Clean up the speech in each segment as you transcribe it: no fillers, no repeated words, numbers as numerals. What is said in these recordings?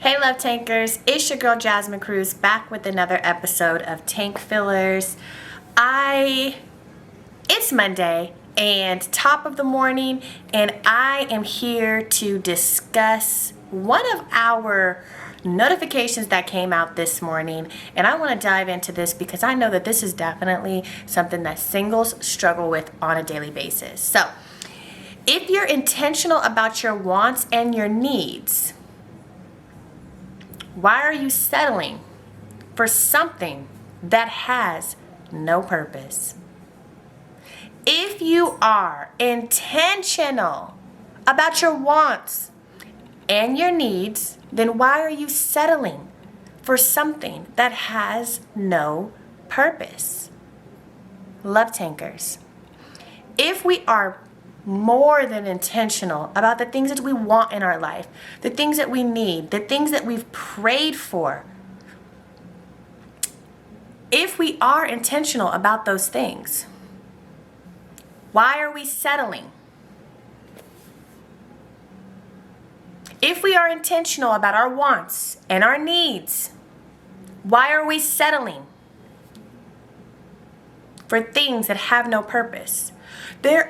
Hey Love Tankers, it's your girl Jasmine Cruz back with another episode of Tank Fillers. It's Monday and top of the morning, and I am here to discuss one of our notifications that came out this morning, and I want to dive into this because I know that this is definitely something that singles struggle with on a daily basis. So, if you're intentional about your wants and your needs, why are you settling for something that has no purpose? If you are intentional about your wants and your needs, then why are you settling for something that has no purpose? Love Tankers, if we are more than intentional about the things that we want in our life, the things that we need, the things that we've prayed for, if we are intentional about those things, why are we settling? If we are intentional about our wants and our needs, why are we settling for things that have no purpose?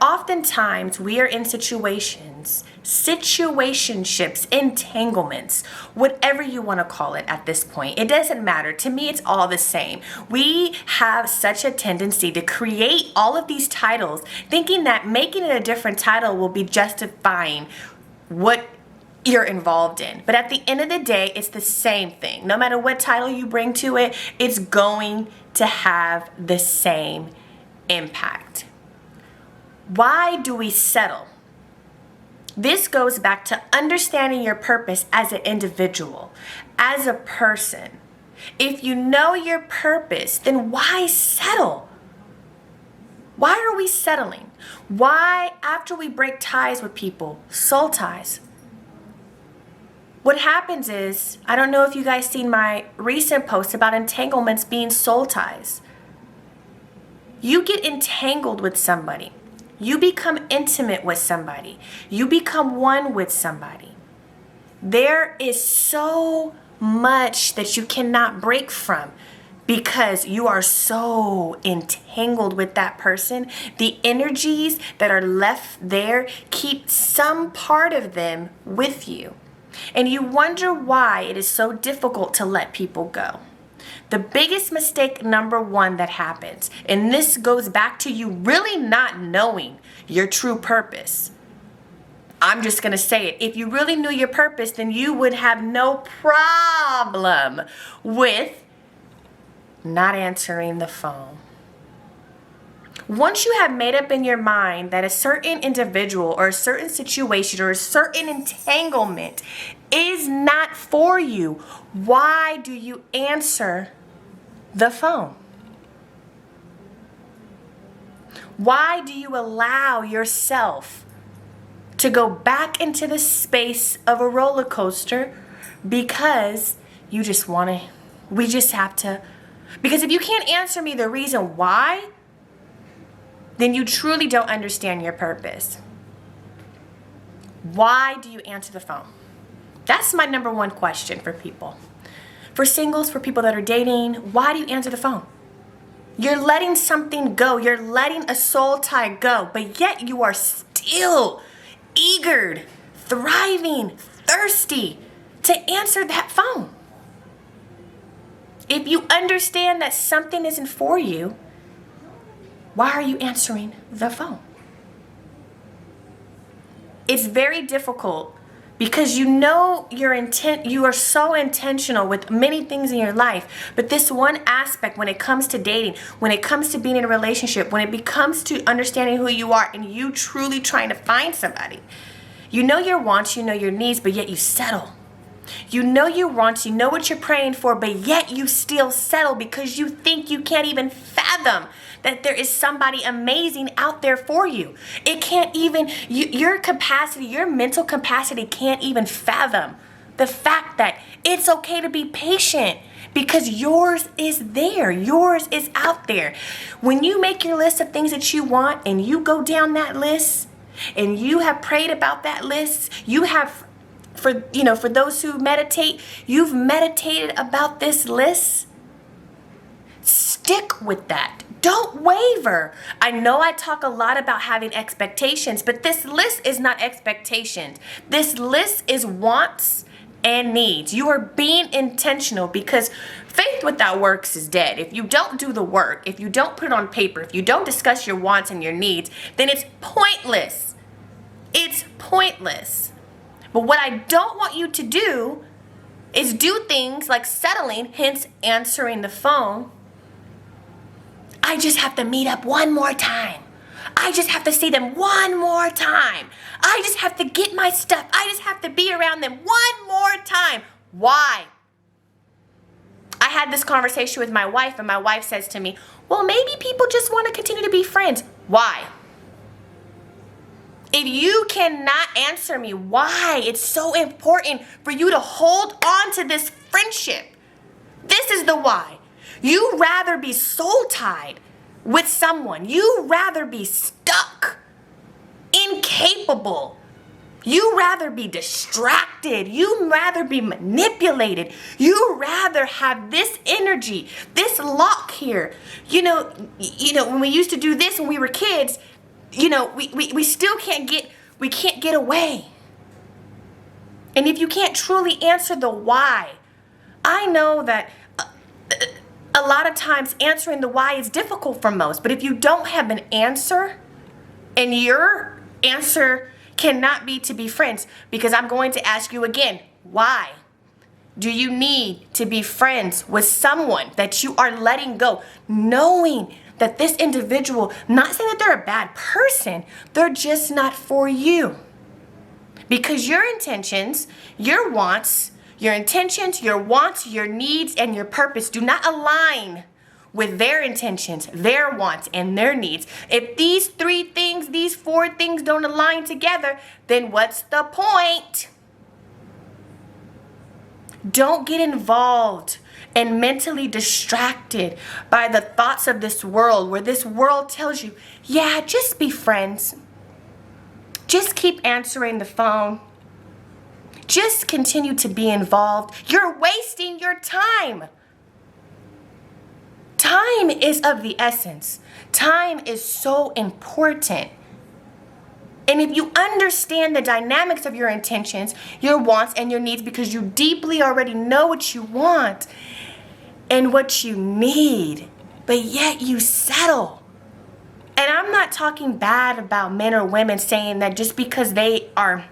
Oftentimes we are in situationships, entanglements, whatever you want to call it at this point. It doesn't matter. To me, it's all the same. We have such a tendency to create all of these titles, thinking that making it a different title will be justifying what you're involved in. But at the end of the day, it's the same thing. No matter what title you bring to it, it's going to have the same impact. Why do we settle? This goes back to understanding your purpose as an individual, as a person. If you know your purpose, then why settle? Why are we settling? Why, after we break ties with people, soul ties? What happens is, I don't know if you guys seen my recent post about entanglements being soul ties. You get entangled with somebody. You become intimate with somebody. You become one with somebody. There is so much that you cannot break from because you are so entangled with that person. The energies that are left there keep some part of them with you. And you wonder why it is so difficult to let people go. The biggest mistake, number one, that happens, and this goes back to you really not knowing your true purpose. I'm just going to say it. If you really knew your purpose, then you would have no problem with not answering the phone. Once you have made up in your mind that a certain individual or a certain situation or a certain entanglement is not for you, why do you answer the phone? Why do you allow yourself to go back into the space of a roller coaster because you just want to, we just have to, because if you can't answer me the reason why, then you truly don't understand your purpose. Why do you answer the phone? That's my number one question for people. For singles, for people that are dating, why do you answer the phone? You're letting something go. You're letting a soul tie go, but yet you are still eager, thriving, thirsty to answer that phone. If you understand that something isn't for you, why are you answering the phone? It's very difficult because you know your intent, you are so intentional with many things in your life, but this one aspect, when it comes to dating, when it comes to being in a relationship, when it comes to understanding who you are and you truly trying to find somebody, you know your wants, you know your needs, but yet you settle. You know your wants, you know what you're praying for, but yet you still settle because you think you can't even fathom that there is somebody amazing out there for you. It can't even, your capacity, your mental capacity can't even fathom the fact that it's okay to be patient because yours is there. Yours is out there. When you make your list of things that you want and you go down that list and you have prayed about that list, you have for those who meditate, you've meditated about this list. Stick with that. Don't waver. I know I talk a lot about having expectations, but this list is not expectations. This list is wants and needs. You are being intentional, because faith without works is dead. If you don't do the work, if you don't put it on paper, if you don't discuss your wants and your needs, then it's pointless. It's pointless. But what I don't want you to do is do things like settling, hence answering the phone. I just have to meet up one more time. I just have to see them one more time. I just have to get my stuff. I just have to be around them one more time. Why? I had this conversation with my wife, and my wife says to me, well, maybe people just want to continue to be friends. Why? If you cannot answer me why it's so important for you to hold on to this friendship, this is the why. You rather be soul tied with someone. You rather be stuck, incapable. You rather be distracted. You rather be manipulated. You rather have this energy, this lock here. You know, when we used to do this when we were kids, we still can't get away. And if you can't truly answer the why, I know that a lot of times answering the why is difficult for most, but if you don't have an answer, and your answer cannot be to be friends, because I'm going to ask you again, why do you need to be friends with someone that you are letting go, knowing that this individual, not saying that they're a bad person, they're just not for you? Because your intentions, your wants, your intentions, your wants, your needs, and your purpose do not align with their intentions, their wants, and their needs. If these 3 things, these 4 things don't align together, then what's the point? Don't get involved and mentally distracted by the thoughts of this world, where this world tells you, yeah, just be friends. Just keep answering the phone. Just continue to be involved. You're wasting your time. Time is of the essence. Time is so important. And if you understand the dynamics of your intentions, your wants, and your needs, because you deeply already know what you want and what you need, but yet you settle. And I'm not talking bad about men or women, saying that just because they are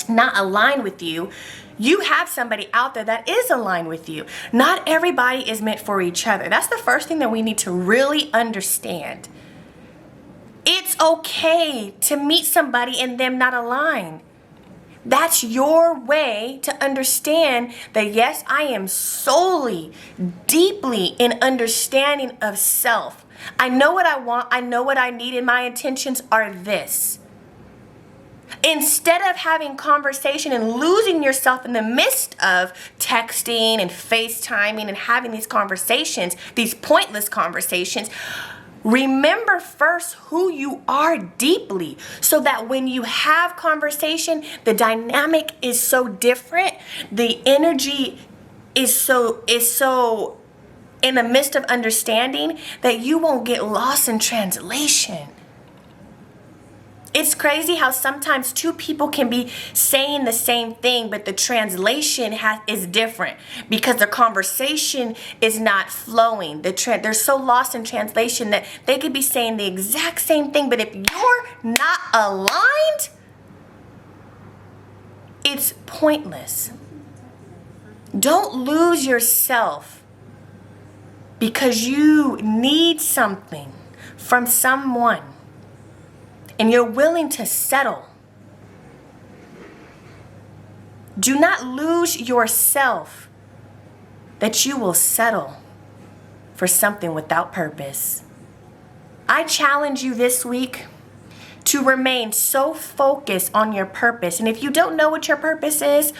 not aligned with you, you have somebody out there that is aligned with you. Not everybody is meant for each other. That's the first thing that we need to really understand. It's okay to meet somebody and them not align. That's your way to understand that, yes, I am solely, deeply in understanding of self. I know what I want. I know what I need, and my intentions are this. Instead of having conversation and losing yourself in the midst of texting and FaceTiming and having these conversations, these pointless conversations, remember first who you are deeply, so that when you have conversation, the dynamic is so different, the energy is so in the midst of understanding, that you won't get lost in translation. It's crazy how sometimes 2 people can be saying the same thing, but the translation is different, because the conversation is not flowing. They're so lost in translation that they could be saying the exact same thing, but if you're not aligned, it's pointless. Don't lose yourself because you need something from someone, and you're willing to settle. Do not lose yourself that you will settle for something without purpose. I challenge you this week to remain so focused on your purpose. And if you don't know what your purpose is,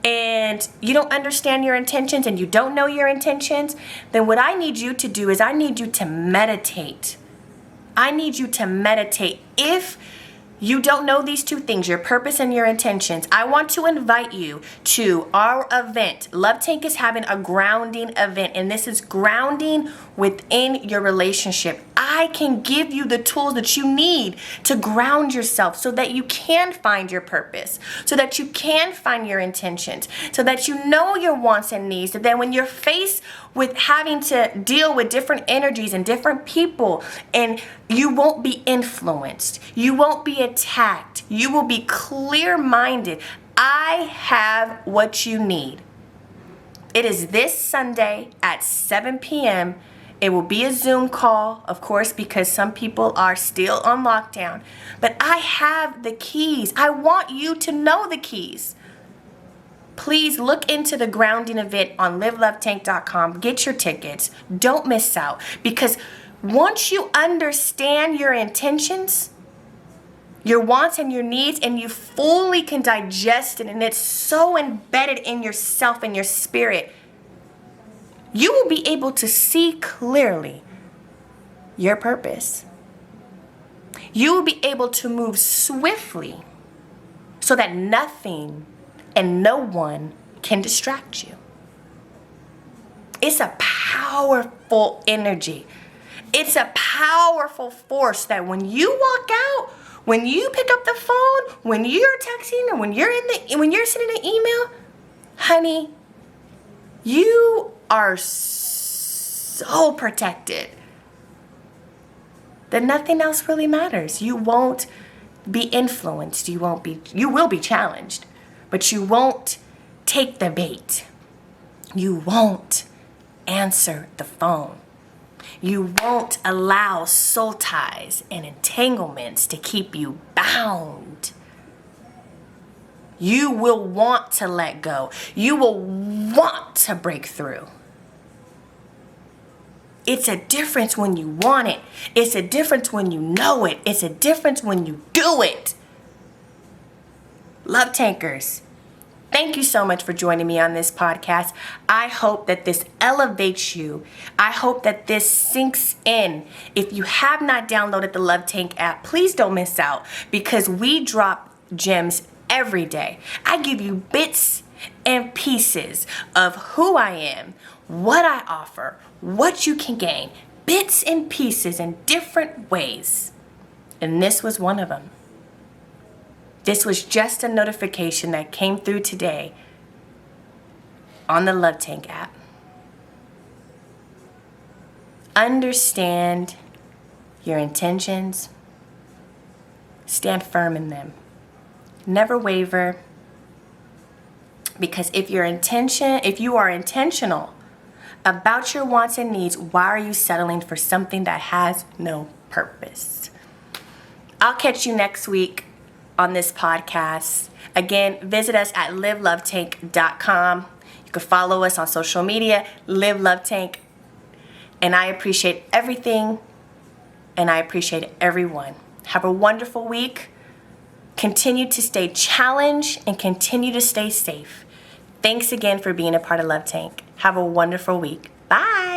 and you don't understand your intentions, and you don't know your intentions, then what I need you to do is I need you to meditate. I need you to meditate. If you don't know these two things, your purpose and your intentions, I want to invite you to our event. Love Tank is having a grounding event, and this is grounding within your relationship. I can give you the tools that you need to ground yourself so that you can find your purpose, so that you can find your intentions, so that you know your wants and needs, so that when you're faced with having to deal with different energies and different people, and you won't be influenced, you won't be attacked, you will be clear-minded. I have what you need. It is this Sunday at 7 p.m. It will be a Zoom call, of course, because some people are still on lockdown. But I have the keys. I want you to know the keys. Please look into the grounding event on livelovetank.com. Get your tickets. Don't miss out, because once you understand your intentions, your wants and your needs, and you fully can digest it, and it's so embedded in yourself and your spirit, you will be able to see clearly your purpose. You will be able to move swiftly so that nothing and no one can distract you. It's a powerful energy. It's a powerful force that when you walk out, when you pick up the phone, when you're texting, or when you're sending an email, honey, you are so protected that nothing else really matters. You won't be influenced. You will be challenged, but you won't take the bait. You won't answer the phone. You won't allow soul ties and entanglements to keep you bound. You will want to let go. You will want to break through. It's a difference when you want it. It's a difference when you know it. It's a difference when you do it. Love Tankers, thank you so much for joining me on this podcast. I hope that this elevates you. I hope that this sinks in. If you have not downloaded the Love Tank app, please don't miss out, because we drop gems every day. I give you bits and pieces of who I am, what I offer, what you can gain, bits and pieces in different ways. And this was one of them. This was just a notification that came through today on the Love Tank app. Understand your intentions. Stand firm in them. Never waver. Because if you are intentional about your wants and needs, why are you settling for something that has no purpose? I'll catch you next week on this podcast. Again, visit us at livelovetank.com. You can follow us on social media, Live Love Tank. And I appreciate everything, and I appreciate everyone. Have a wonderful week. Continue to stay challenged and continue to stay safe. Thanks again for being a part of Love Tank. Have a wonderful week. Bye.